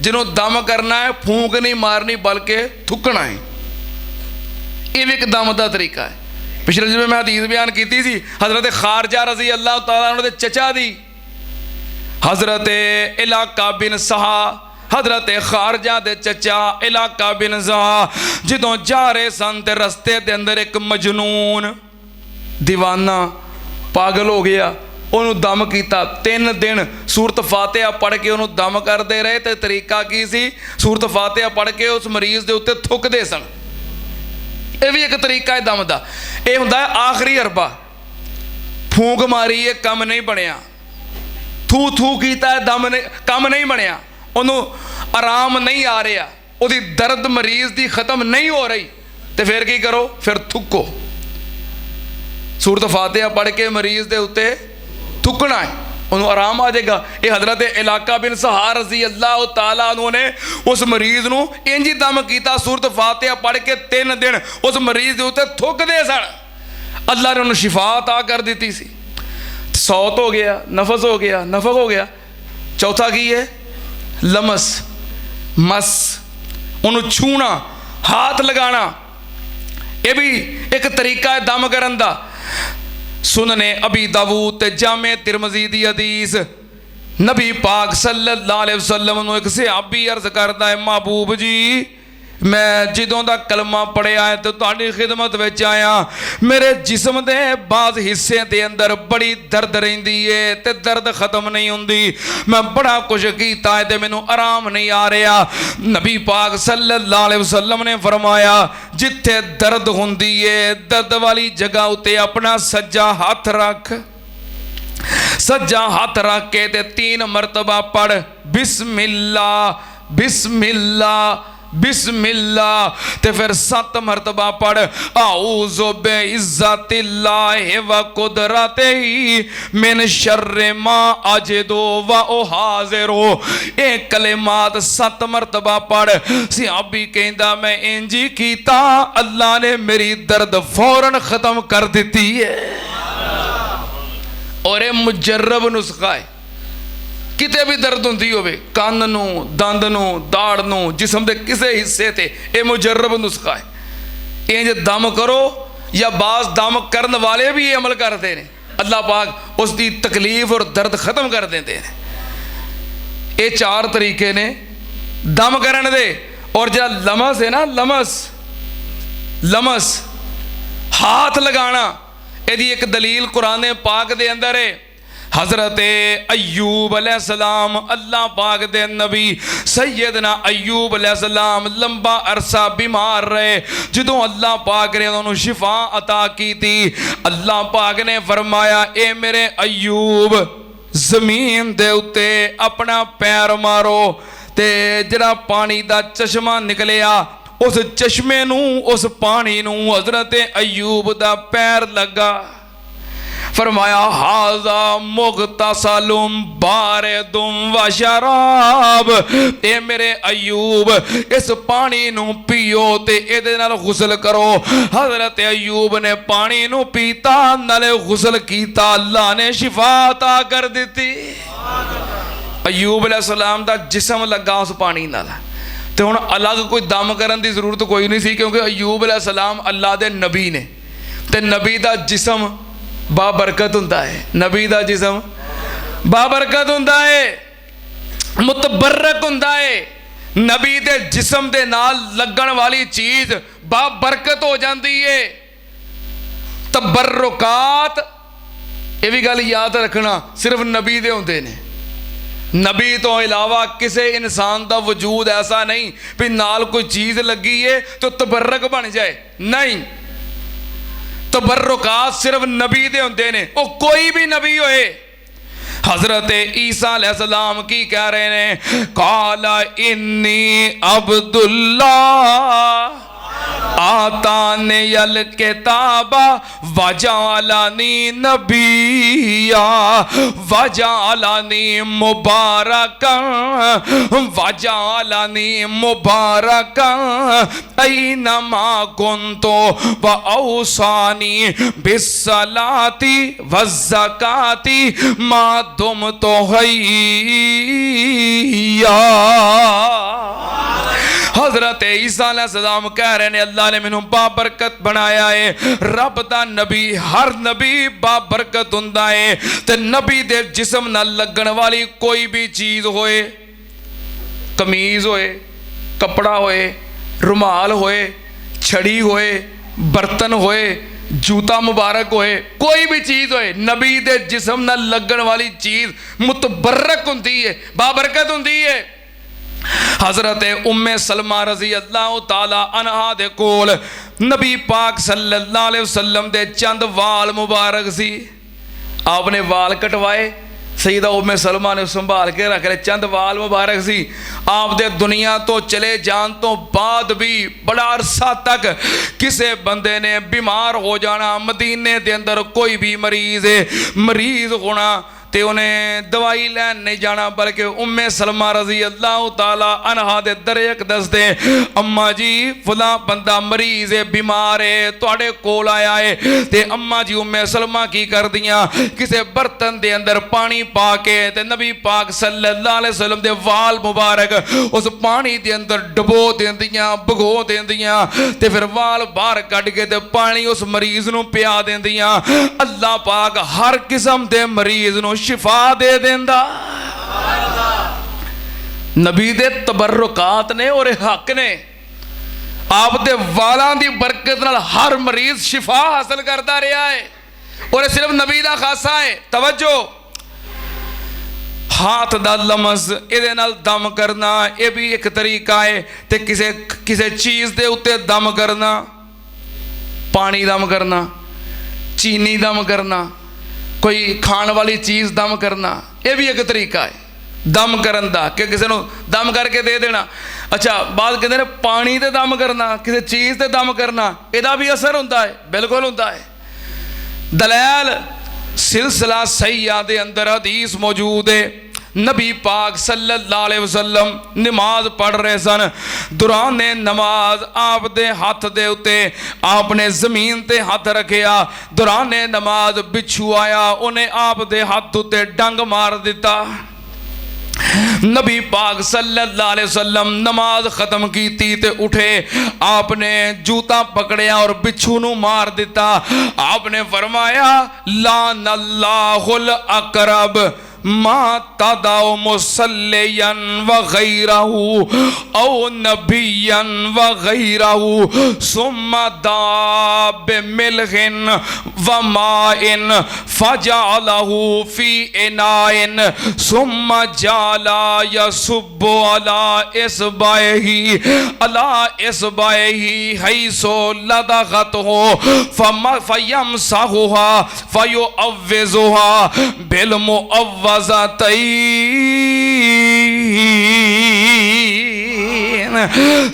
जिन्हों दम करना है फूंक नहीं मारनी बल्कि थुकना है। ये भी एक दम का तरीका है। पिछले जिसमें मैं हदीस बयान की थी हज़रत खारजा रज़ी अल्लाह तआला अन्हु दे चचा दी हज़रत इलाका बिन सहा हज़रत खारजा दे चचा इलाका बिन सहा जदों जा रहे सन ते रस्ते दे अंदर एक मजनून दीवाना पागल हो गया, उन्होंने दम किया। 3 दिन सूरत फातिहा पढ़ के उन्होंने दम करते रहे। तो तरीका की सी, सूरत फातिहा पढ़ के उस मरीज़ के उत्ते थुकते सन। यह भी एक तरीका है दम का। यह होंदा है आखिरी अरबा, फूंक मारी है कम नहीं बनया, थू थू किया है दम नहीं कम नहीं बनया, उन्होंने आराम नहीं आ रहा, उसकी दर्द मरीज़ की खत्म नहीं हो रही, तो फिर की करो, फिर थुको। सूरत फातिहा पढ़ के मरीज़ के उत्ते थुकना है, उन्होंने आराम आ जाएगा। ये हज़रत इलाका बिन सहा रज़ी अल्लाह तआला उन्होंने उस मरीज़ को इंज ही दम किया। सूरत फातिहा पढ़ के 3 दिन उस मरीज़ के उत्ते थुकदे सन। अल्लाह ने उन्हें शिफा अता कर दी सी। सौत हो गया, नफस हो गया, नफक हो गया। चौथा की है लमस, मस, उन्होंने छूना, हाथ लगाना, यह भी एक तरीका है दम करन दा। सुनने अबी दाऊद ते जामे तिरमिज़ी दी हदीस, नबी पाक सल्लल्लाहु अलैहि वसल्लम नूं एक सहाबी अर्ज करता है, महबूब जी मैं जदों दा कलमा पढ़िया है तो तुहाडी खिदमत विच आया, मेरे जिस्म दे बाज़ हिस्से दे अंदर बड़ी दर्द रहिंदी है ते दर्द खत्म नहीं हुंदी, मैं बड़ा कुछ कीता है ते मैनूं आराम नहीं आ रहा। नबी पाक सल्लल्लाहु अलैहि वसल्लम ने फरमाया, जिथे दर्द हुंदी है दर्द वाली जगह उत्ते अपना सज्जा हाथ रख, सज्जा हाथ रख के ते 3 मरतबा पढ़ बिस्मिल्लाह बिस्मिल्लाह बिस्मिल्लाह, ते फिर 7 मरतबा पढ़ आऊज़ु बिइज़्ज़तिल्लाहि व कुदरतिही मिन शर्रि मा अजिदु व उहाज़िरु। ये कलिमात 7 मरतबा पढ़। सहाबी कहंदा मैं इंज ही कीता, अल्लाह ने मेरी दर्द फौरन खत्म कर दी है। और ये मुजर्रब नुस्खा है, किते भी दर्द होंदी होवे, कंन नूं, दंद नूं, दाड़ नूं, जिस्म दे किसे हिस्से ते, ये मुजर्रब नुस्खा है। इंज दम करो, या बाज दम करन वाले भी ये अमल करते हैं, अल्लाह पाक उसकी तकलीफ और दर्द खत्म कर देते हैं। ये 4 तरीके ने दम करन दे। और जो लमस है ना, लमस लमस हाथ लगाना, यदि एक दलील कुरान पाक दे अंदर है। हज़रत अय्यूब अलैहिस्सलाम, अल्लाह पाक दे नबी सैयदना अय्यूब अलैहिस्सलाम लंबा अरसा बीमार रहे। जदों अल्लाह पाक ने उन्होंने शिफा अता की थी, अल्लाह पाक ने फरमाया, ए मेरे अय्यूब जमीन दे उत्ते अपना पैर मारो, ते जरा पानी दा चश्मा निकलिया, उस चश्मे नूं, उस पानी नूं हज़रत अय्यूब दा पैर लगा। फरमाया हाजा मुगतसलुम बारिदुम व शराब, ए मेरे अय्यूब इस पानी नूं पियो ते इहदे नाल गुसल करो। हज़रत अय्यूब ने पानी नूं पीता, नाले गुसल कीता, अल्लाह ने शिफा अता कर दी। अय्यूब अलैहिस्सलाम दा जिस्म लगा उस पानी नाल। तो हुण अलग कोई दम करन दी जरूरत कोई नहीं सी, क्योंकि अय्यूब अलैहिस्सलाम अल्लाह दे नबी ने, ते नबी दा जिस्म बाबरकत हुंदा है, नबी दा जिस्म बाबरकत हुंदा है, मुतबर्रक हुंदा है। नबी दे जिस्म दे नाल लगन वाली चीज बाबरकत हो जाती है। तबर्रुकात, ये भी गल याद रखना, सिर्फ नबी दे हुंदे ने। नबी तो इलावा किसी इंसान का वजूद ऐसा नहीं भी नाल कोई चीज़ लगी है तो तबर्रक बन जाए, नहीं। तबर्रुकात सिर्फ नबी दे हुंदे ने, वो कोई भी नबी होए। हज़रत ईसा अलैहिस्सलाम की कह रहे हैं, काला इन्नी अब्दुल्लाह आताने यल किताबा वजालानी नबिया वजालानी मुबारका वजालानी मुबारका ऐनमा कुंतो व औसानी बिस्सलाती वज़्ज़काती मा दुमतो हय्या। हजरत ईसा अलैहिस्सलाम कह रहे ने अल्लाह ने मैनू बाबरकत बनाया है। रब दा नबी हर नबी बाबरकत हुंदा है ते नबी दे जिस्म नाल लगन वाली कोई भी चीज़ होए, कमीज होए, कपड़ा होए, रुमाल होए, छड़ी होए, बर्तन होए, जूता मुबारक होए, कोई भी चीज़ होए, नबी दे जिस्म नाल लगन वाली चीज़ मुतबरक हुंदी है, बाबरकत हुंदी है। हजरत उम्मे सलमा रजी अल्लाह ताला अनहा दे कोल नबी पाक सल्लल्लाहु अलैहि वसल्लम दे चंद वाल मुबारक सी। आपने वाल कटवाए, सईदा उम्मे सलमा ने संभाल के रख ले, चंद वाल मुबारक सी। आप दे दुनिया तो चले जान तो बाद भी बड़ा अरसा तक किसी बंदे ने बीमार हो जाना, मदीने दे अंदर कोई भी मरीज होना ते उन्हें दवाई लैन नहीं जाना, बल्कि उम्मे सलमा रजी अल्लाह ताला अनहा दे दरेक दसदे अम्मा जी फला बंदा मरीज है, बीमार है, तुहाडे कोल आया है। ते अम्मा जी उम्मे सलमा की कर दियां, किसी बर्तन दे अंदर पानी पा के ते नबी पाक सल्लल्लाहु अलैहि वसल्लम दे वाल मुबारक उस पानी दे अंदर डबो देंदियां, भगो देंदियां ते फिर वाल बाहर कढ़ के ते पानी उस मरीज नूं पिया देंदियां। अल्लाह पाक हर किस्म दे मरीज नूं शिफा दे देंदा। नबी दे तबर्रुकात ने और हक ने, आप दे वालां दी बरकत नाल हर मरीज शिफा हासिल करता रहा है और सिर्फ नबी दा खासा है। तवज्जो, हाथ दा लमस इहदे नाल दम करना यह भी एक तरीका है। ते किसे चीज़ दे उत्ते दम करना, पानी दम करना, चीनी दम करना, कोई खाण वाली चीज़ दम करना, यह भी एक तरीका है दम करन दा कि किसी को दम करके दे देना। अच्छा, बात कहते हैं पानी ते दम करना, किसी चीज़ ते दम करना, यदा भी असर होता है, बिल्कुल होता है। दलैल सिलसिला सहीहा दे अंदर हदीस मौजूद है। नबी पाक सल्लल्लाहु अलैहि वसल्लम नमाज पढ़ रहे सन। दुरान नमाज आप दे हाथ दे उत्ते आपने जमीन ते हाथ रखिया। दुरान नमाज बिच्छू आया, उन्हें आप दे हाथ उत्ते डंग मार दिता। नबी पाक सल्लल्लाहु अलैहि वसल्लम नमाज खत्म की ते उठे, आपने जूता पकड़िया और बिच्छू नू मार दिता। आपने फरमाया लानल्लाहुल अकरब मा तदाउ मुसल्लियन व गैरहू औ नबियन व गैरहू सुम्मा दाब मिलहिन व माइन फजालहू फी इनाइन सुम्मा जाला यसुब्बु अला इसबाही हैसो लदगतहु फयमसहुहा फयुअव्विजुहा बिल मुअव्व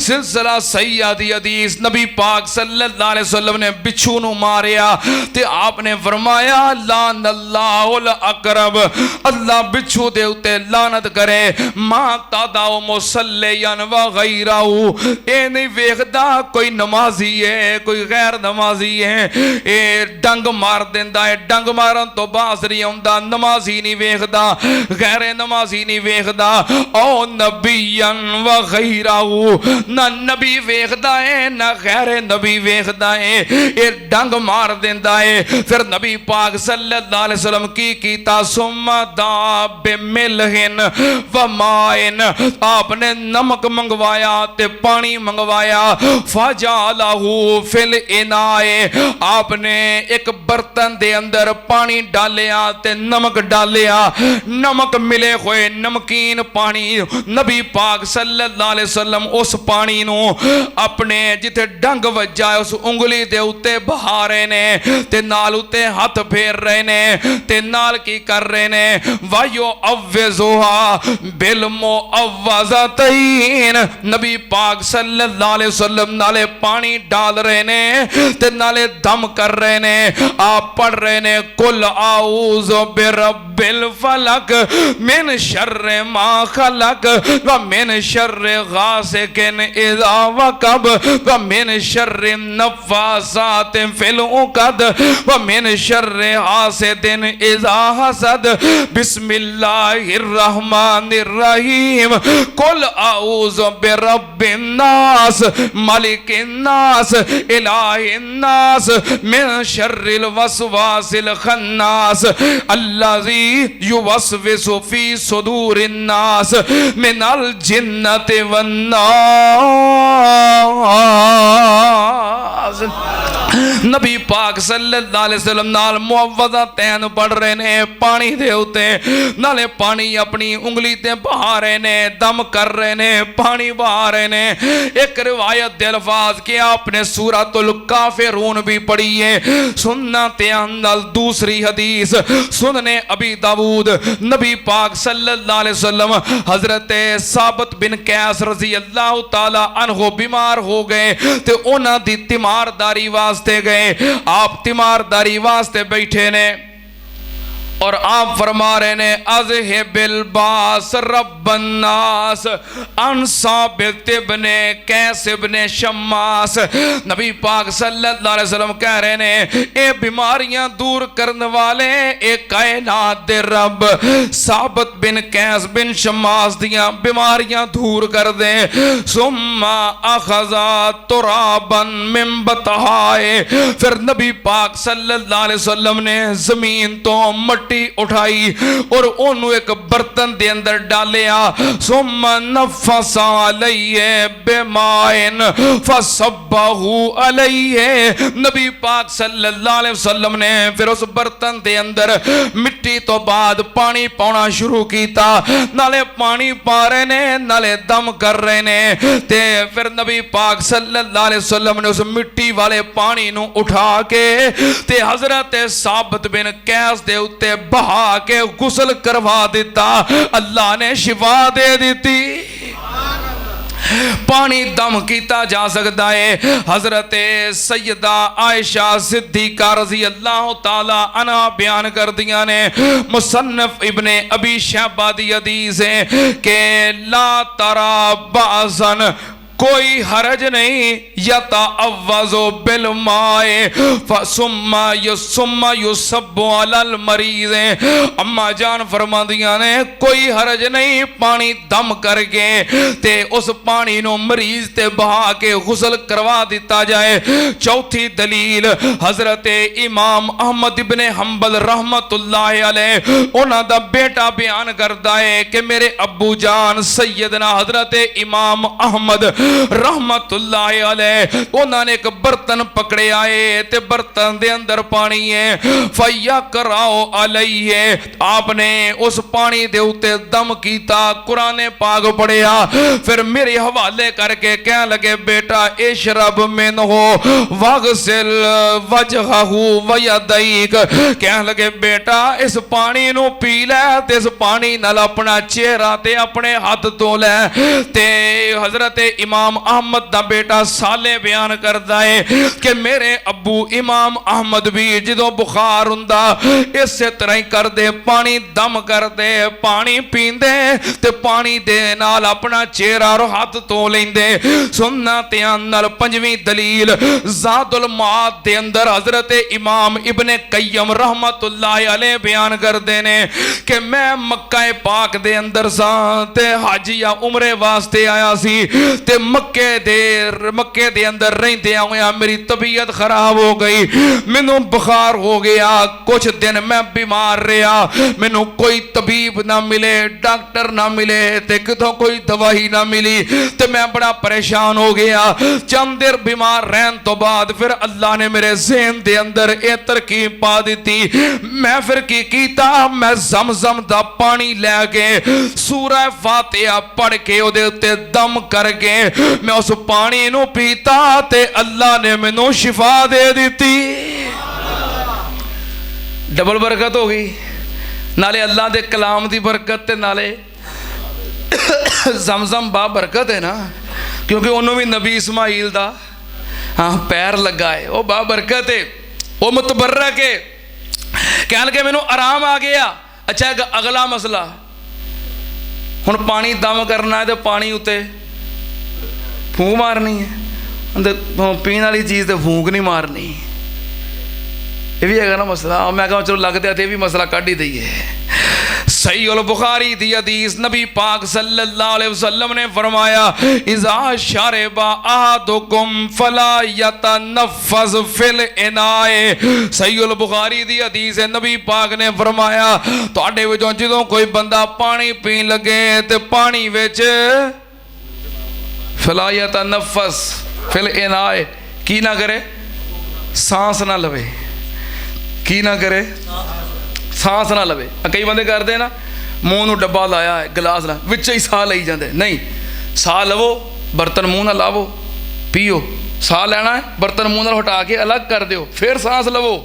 सिलसिला सहीहा दी हदीस। नबी पाक सल्लल्लाहु अलैहि वसल्लम ने बिच्छू नू मारिया ते आपने फरमाया लानल्लाहुल अकरब, अल्लाह बिच्छू दे उत्ते लानत करे। मा तादाउ मुसल्लियन व गैरहू, ए नहीं वेखदा कोई नमाजी है कोई गैर नमाजी है, ए डंग मार देंदा है, डंग मारन तो बाज नहीं आउंदा, नमाजी नहीं वेखदा, गैर नमाजी नहीं वेखदा। ओ नबियन व गैरहू, ना नबी वेखदा है ना गैर नबी वेखदा है, ये डंग मार देंदा है। फिर नबी पाक सल्लल्लाहु अलैहि वसल्लम की कीता सुम्मा दाब मिलहिन व माइन, आपने नमक मंगवाया ते पानी मंगवाया। फजालहू फिल इनाए, आपने एक बर्तन दे अंदर पानी डालिया ते नमक डालिया, नमक मिले हुए नमकीन पानी नबी पाक सल्लल्लाहु अलैहि वसल्लम उस पानी नू अपने जिथे डंग वज्जा उस उंगली दे उत्ते बहा रहे ने ते नाल उत्ते हाथ फेर रहे ने ते नाल की कर रहे ने वायो अव्वजुहा बिल मुअव्वज़तैन। नबी पाक सल्लल्लाहु अलैहि वसल्लम नाले पानी डाल रहे ने ते नाले दम कर रहे ने। आप पढ़ रहे ने कुल आऊज़ु बिरब्बिल फलक मिन शर्रि मा खलक व मिन शर्रि गासिकिन इज़ा वक़ब व मिन शर्रि नफ़्फ़ासाति फिल उक़द व मिन शर्रि हासिदिन इज़ा हसद। बिस्मिल्लाहिर रहमानिर रहीम। कुल आऊज़ु बिरब्बिन नास मलिकिन नास इलाहिन नास मिन शर्रिल वसवासिल खन्नास अल्लज़ी युवस्विसु फी सुदूरिन नास मिनल जिन्नति वन नास। नबी पाक सल्लल्लाहु अलैहि वसल्लम नाल मुअव्वज़तैन पढ़ रहे ने पानी दे उत्ते, नाले पानी अपनी उंगली ते बहा रहे ने, दम कर रहे ने, पानी बहा रहे ने। एक रिवायत दे अल्फाज के आपने सूरतुल काफिरून भी पढ़ी है। सुनना ते अंदल दूसरी हदीस सुनने अबी दाऊद नबी पाक सल्लल्लाहु अलैहि वसल्लम हजरत साबित बिन कैस रजी अल्लाह ताला अन्हो बीमार हो गए ते उन्हां दी तीमारदारी वास्ते गए। आप तीमारदारी वास्ते बैठे ने और आप फरमा रहे ने अज़हिबिल बास रब्बन्नास अनसाबित इब्ने कैस इब्ने शम्मास। नबी पाक सल्लल्लाहु अलैहि वसल्लम कह रहे ने ए बीमारियां दूर करने वाले ए कायनात दे रब साबित बिन कैस बिन शम्मास दियां बीमारियां दूर कर दे। सुम्मा अखज़ा तुराबन मिन बतहाए। फिर नबी पाक सल्लल्लाहु अलैहि वसल्लम ने जमीन तो उठाई और ओनू एक बर्तन दे अंदर डालिया। सुम्मा नफ़सा अलैहि बिमाइन फसब्बहु अलैहि। नबी पाक सल्लल्लाहु अलैहि वसल्लम ने फिर उस बर्तन दे अंदर मिट्टी तो बाद पानी पाना शुरू किया। नाले पानी पा रहे ने नाले दम कर रहे ने ते फिर नबी पाक सल्लल्लाहु अलैहि वसल्लम ने उस मिट्टी वाले पानी नू उठा के ते हजरत साबित बिन कैस दे उत्ते बहा के गुस्ल करवा दिता। अल्लाह ने शिफा दे दी। पानी दम किया जा सकता है। हजरत सैयदा आयशा सिद्दीका रज़ी अल्लाह ताला अन्हा बयान कर दिया ने मुसन्नफ इब्ने अबी शैबा दी हदीस है कि ला तरा बासन कोई हरज नहीं यता अव्वज़ो बिल माए फसुम्मा युसब्बु अलल मरीज़। अम्मा जान फरमादियां ने कोई हरज नहीं पानी दम करके ते उस पानी नो मरीज ते बहा के गुस्ल करवा दिता जाए। चौथी दलील हजरत इमाम अहमद इब्ने हंबल रहमतुल्लाह अलैह उन्हां दा बेटा बयान करदा है कि मेरे अब्बू जान सैयदना हजरत इमाम अहमद रहमतुल्लाह अलैह उन्होंने एक बर्तन पकड़े आए ते बर्तन दे अंदर पानी है। फैया कराओ अलैहि आपने उस पानी दे उत्ते दम कीता, कुरान पाक पढ़िया, फिर मेरे हवाले करके कह लगे बेटा इशरब मिनहु वगसिल वजहहु वयदैक। कह लगे बेटा इस पानी नू पी लै ते इस पानी नाल अपना चेहरा ते अपने हाथ धो लै। ते हजरत इमाम अहमद दा बेटा साले बयान करता है कि मेरे अब्बू इमाम अहमद भी जो बुखार हुंदा इस तरह ही करते, पानी दम करते, पानी पींदे ते पानी दे नाल अपना चेहरा और हाथ धो लेंदे। सुनना ध्यान नाल पंजवीं दलील ज़ादुल माद दे अंदर हजरत इमाम इब्ने कय्यम रहमतुल्लाह अलैह बयान करते ने कि मैं मक्का पाक दे अंदर सा ते हज या उमरे वास्ते आया सी ते मक्के दे अंदर रहिंदियां होया मेरी तबीयत खराब हो गई, मैनू बुखार हो गया, कुछ दिन मैं बीमार रहा, मैनू कोई तबीब ना मिले, डॉक्टर ना मिले, ते कितों कोई दवाई ना मिली, ते मैं बड़ा परेशान हो गया। चंद देर बीमार रहन तो बाद फिर अल्लाह ने मेरे ज़हन दे अंदर ये तरकीब पा दी। मैं फिर की कीता, मैं ज़मज़म दा पानी लैके सूरह फातिहा पढ़ के उहदे उत्ते दम करके मैं उस पानी नू पीता ते अल्लाह ने मैनू शिफा दे दी। डबल बरकत हो गई, नाले अल्लाह दे कलाम दी बरकत ते नाले ज़मज़म बा बरकत है ना, क्योंकि उन्होंने भी नबी इस्माइल दा हाँ पैर लगा है, वो बा बरकत है, वो मुतबर्रक है। कह लगे मैनू आराम आ गया। अच्छा एक अगला मसला, हुण पानी दम करना है तो पानी उत्ते फूक मारनी है, पीने वाली चीज़ तो फूक नहीं मारनी, ये भी है ना मसला। मैं कहा चलो लगता है ये भी मसला कढ़ ही दईए। सही उल बुखारी दी हदीस, नबी पाक सल्लल्लाहु अलैहि वसल्लम ने फरमाया इज़ा शरबा अहदुकुम फला यतनफ़्फ़ज़ फिल इनाए। सही उल बुखारी दी हदीस है, नबी पाक ने फरमाया तुहाडे विचों जदों कोई बंदा पानी पीन लगे ते पानी विच फला यतनफ़्फ़ज़ फिल इनाए की ना करे, सांस ना लवे, की ना करे, सांस ना लवे। कई बंदे करते ना मूँह नूं डब्बा लाया है गिलास ला विच ही साह लई जाते, नहीं साह लवो बर्तन मूँह ना लावो, पीओ, साह लेना है बर्तन मूँह नाल हटा के अलग कर दिओ, फिर सांस लवो,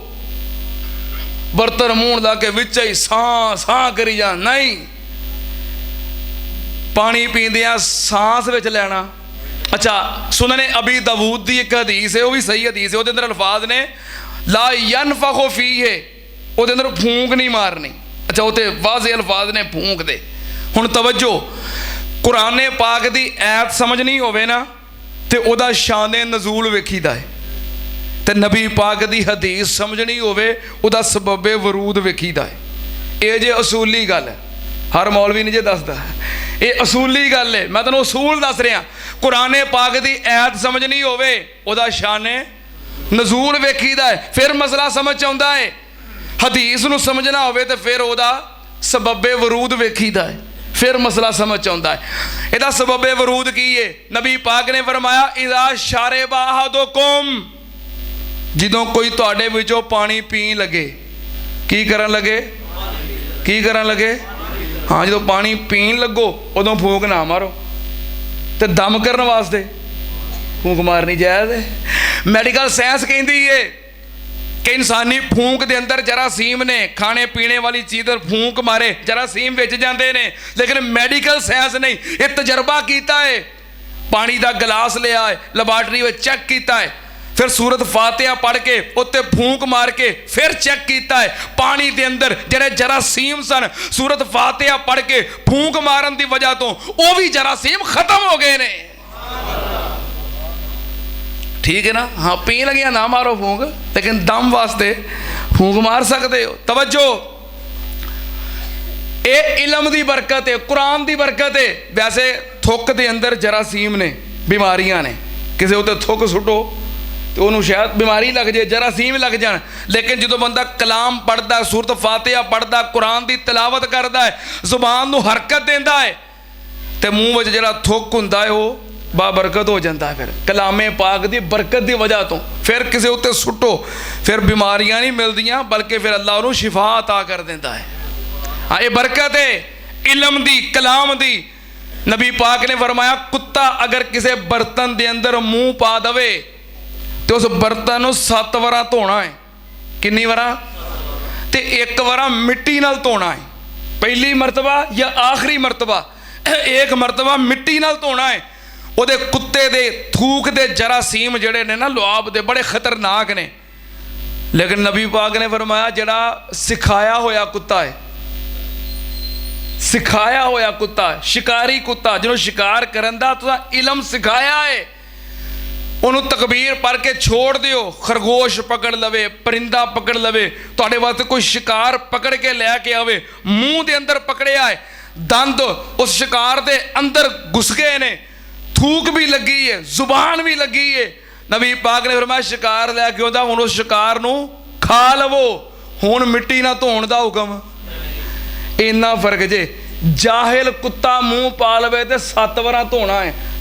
बर्तन मूँह ला के विच ही साह साह करी जा, नहीं पानी पींदियां सांस विच लेना। अच्छा सुनने अबी दाऊद दी एक हदीस है, वो भी सही हदीस है, वो अंदर अल्फाज ने ला यनफ़ख़ु फ़ीहि, वो अंदर फूंक नहीं मारनी। अच्छा वो वाज़े अल्फाज ने फूंक दे। हुण तवज्जो, कुरान पाक दी ऐत समझनी होवे ना ते ओदा शान नज़ूल वेखीदा है, ते नबी पाक दी हदीस समझनी होवे ओदा सबबे वरूद वेखीदा है। ये जे असूली गल है, हर मौलवी नहीं जे दसदा, ये असूली गल है, मैं तुहानूं असूल दस रहा। कुरान पाक दी ऐत समझनी होवे ओदा शान नज़ूल वेखीदा है, फिर मसला समझ आउंदा है। हदीस नूं समझना होवे तो फिर ओदा सबबे वरूद वेखीदा है, फिर मसला समझ आउंदा है। इहदा सबबे वरूद की है? नबी पाक ने फरमाया इज़ा शरबा अहदुकुम, जदों कोई तुहाडे विचों पानी पीन लगे, की करन लगे, की करन लगे, हाँ जो पानी पीन लगो उदों फूक ना मारो, तो दम करने वास्ते फूक मारनी जायज़ है। मैडिकल साइंस कहती है कि इंसानी फूक के अंदर जरासीम ने खाने पीने वाली चीज़ फूक मारे जरासीम बिच जाते हैं, लेकिन मैडिकल साइंस ने यह तजर्बा किया है, पानी का गिलास लिया है, लैबोरेटरी में चेक किया है, फिर सूरत फातिहा पढ़ के उत्ते फूक मार के फिर चेक किया है, पानी के अंदर जरे जरासीम सन, सूरत फातिहा पढ़ के फूक मारन की वजह तो वह भी जरासीम खत्म हो गए ने। ठीक है ना, हाँ पी लगिया ना मारो फूक, लेकिन दम वास्ते फूक मार सकते हो। तवज्जो, ये इलम की बरकत है, कुरान की बरकत है। वैसे थुक के अंदर जरासीम ने, बीमारियां ने, किसी उत्ते थुक सुटो तो उन्होंने शायद बीमारी लग जाए, जरासीम लग जाए, लेकिन जो बंदा कलाम पढ़ता, सूरत फातिहा पढ़ता, कुरान की तिलावत करता है, जुबान को हरकत देता है, तो मूँह में जो थुक होंदा है वो बाबरकत हो जाता है। फिर कलामे पाक की बरकत की वजह तो फिर किसी उत्ते सुटो, फिर बीमारियां नहीं मिलदियां, बल्कि फिर अल्लाह उन्होंने शिफा अता कर देता है। हाँ ये बरकत है इलम दी, कलाम दी। नबी पाक ने फरमाया कुत्ता अगर किसी बर्तन के अंदर मुँह पा दवे तो उस बर्तन को 7 वार धोना है। कितनी वार? तो 1 वार मिट्टी नाल धोना है, पहली मरतबा या आखिरी मरतबा, एक मरतबा मिट्टी नाल धोना है। उहदे कुत्ते दे थूक दे जरासीम जड़े ने ना लुआब दे बड़े खतरनाक ने, लेकिन नबी पाक ने फरमाया जड़ा सिखाया होया कुत्ता है, सिखाया होया कुत्ता, शिकारी कुत्ता जिन्होंने शिकार करन दा तुसां इलम सिखाया है, उन्होंने तकबीर पढ़ के छोड़ दियो, खरगोश पकड़ लवे, परिंदा पकड़ लवे, तुहाडे वास्ते कोई शिकार पकड़ के लैके आवे, मुंह दे अंदर पकड़िया है, दंद उस शिकार दे अंदर घुस गए ने, थूक भी लगी है, जुबान भी लगी है। नबी पाक ने फरमाया शिकार लैके आउंदा, हुण उस शिकार नूं खा लवो, हुण मिट्टी ना धोण दा हुक्म। इन्ना फर्क जे। जाहिल कुत्ता मूँह पा लवे ते 7 वार धोना है।